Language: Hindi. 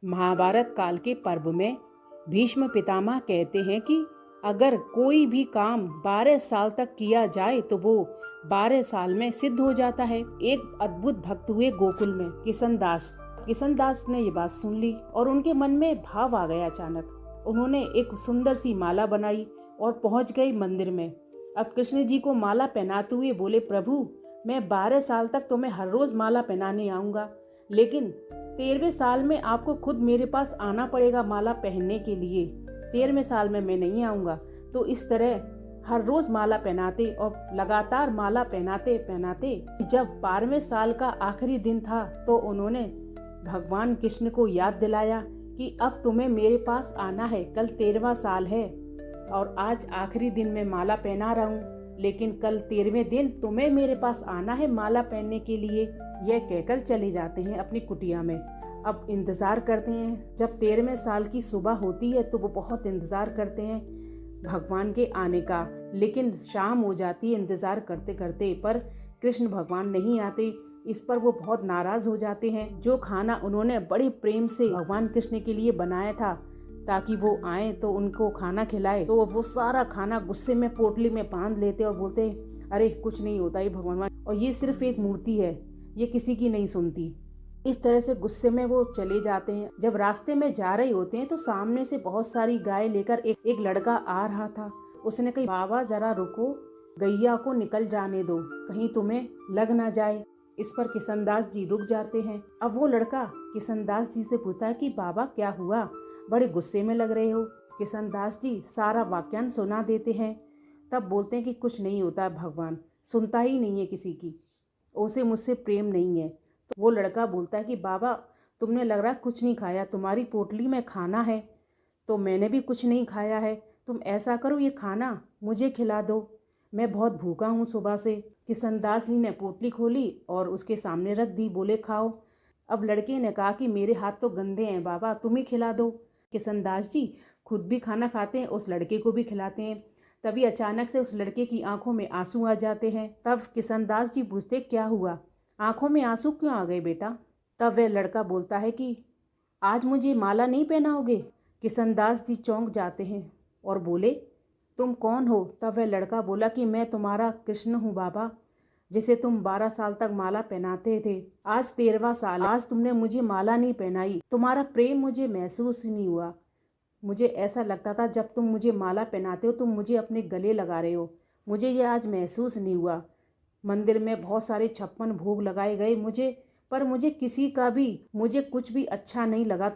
महाभारत काल के पर्व में भीष्म पितामह कहते हैं कि अगर कोई भी काम 12 साल तक किया जाए तो वो 12 साल में सिद्ध हो जाता है। एक अद्भुत भक्त हुए गोकुल में, किशन दास ने ये बात सुन ली और उनके मन में भाव आ गया। अचानक उन्होंने एक सुंदर सी माला बनाई और पहुंच गई मंदिर में। अब कृष्ण जी को माला पहनाते हुए बोले, प्रभु मैं 12 साल तक तुम्हें हर रोज माला पहनाने आऊंगा, लेकिन 13वें साल में आपको खुद मेरे पास आना पड़ेगा माला पहनने के लिए। 13वें साल में मैं नहीं आऊंगा। तो इस तरह हर रोज माला पहनाते और लगातार माला पहनाते पहनाते जब 12वें साल का आखिरी दिन था तो उन्होंने भगवान कृष्ण को याद दिलाया कि अब तुम्हें मेरे पास आना है, कल 13वां साल है और आज आखिरी दिन में माला पहना रहा हूँ, लेकिन कल 13वें दिन तुम्हें मेरे पास आना है माला पहनने के लिए। यह कहकर चले जाते हैं अपनी कुटिया में। अब इंतज़ार करते हैं। जब 13वें साल की सुबह होती है तो वो बहुत इंतज़ार करते हैं भगवान के आने का, लेकिन शाम हो जाती है इंतज़ार करते करते, पर कृष्ण भगवान नहीं आते। इस पर वो बहुत नाराज़ हो जाते हैं। जो खाना उन्होंने बड़े प्रेम से भगवान कृष्ण के लिए बनाया था ताकि वो आए तो उनको खाना खिलाए, तो वो सारा खाना गुस्से में पोटली में बांध लेते और बोलते, अरे कुछ नहीं होता ये भगवान, और ये सिर्फ एक मूर्ति है, ये किसी की नहीं सुनती। इस तरह से गुस्से में वो चले जाते हैं। जब रास्ते में जा रहे होते हैं तो सामने से बहुत सारी गाय लेकर एक लड़का आ रहा था। उसने कहा, बाबा जरा रुको, गैया को निकल जाने दो, कहीं तुम्हें लग ना जाए। इस पर किशनदास जी रुक जाते हैं। अब वो लड़का किशनदास जी से पूछता है कि बाबा क्या हुआ, बड़े गुस्से में लग रहे हो। किशनदास जी सारा वाक्यान सुना देते हैं। तब बोलते हैं कि कुछ नहीं होता है, भगवान सुनता ही नहीं है किसी की, उसे मुझसे प्रेम नहीं है। तो वो लड़का बोलता है कि बाबा तुमने लग रहा कुछ नहीं खाया, तुम्हारी पोटली में खाना है तो मैंने भी कुछ नहीं खाया है, तुम ऐसा करो ये खाना मुझे खिला दो, मैं बहुत भूखा हूँ सुबह से। किशनदास जी ने पोटली खोली और उसके सामने रख दी, बोले खाओ। अब लड़के ने कहा कि मेरे हाथ तो गंदे हैं बाबा, तुम ही खिला दो। किशनदास जी खुद भी खाना खाते हैं, उस लड़के को भी खिलाते हैं। तभी अचानक से उस लड़के की आंखों में आंसू आ जाते हैं। तब किशनदास जी पूछते, क्या हुआ, आंखों में आंसू क्यों आ गए बेटा? तब वह लड़का बोलता है कि आज मुझे माला नहीं पहनाओगे? किशनदास जी चौंक जाते हैं और बोले, तुम कौन हो? तब वह लड़का बोला कि मैं तुम्हारा कृष्ण हूँ बाबा, जिसे तुम 12 साल तक माला पहनाते थे। आज 13वां साल, आज तुमने मुझे माला नहीं पहनाई, तुम्हारा प्रेम मुझे महसूस नहीं हुआ। मुझे ऐसा लगता था जब तुम मुझे माला पहनाते हो तुम मुझे अपने गले लगा रहे हो, मुझे ये आज महसूस नहीं हुआ। मंदिर में बहुत सारे 56 भोग लगाए गए मुझे, पर मुझे किसी का भी, मुझे कुछ भी अच्छा नहीं लगा।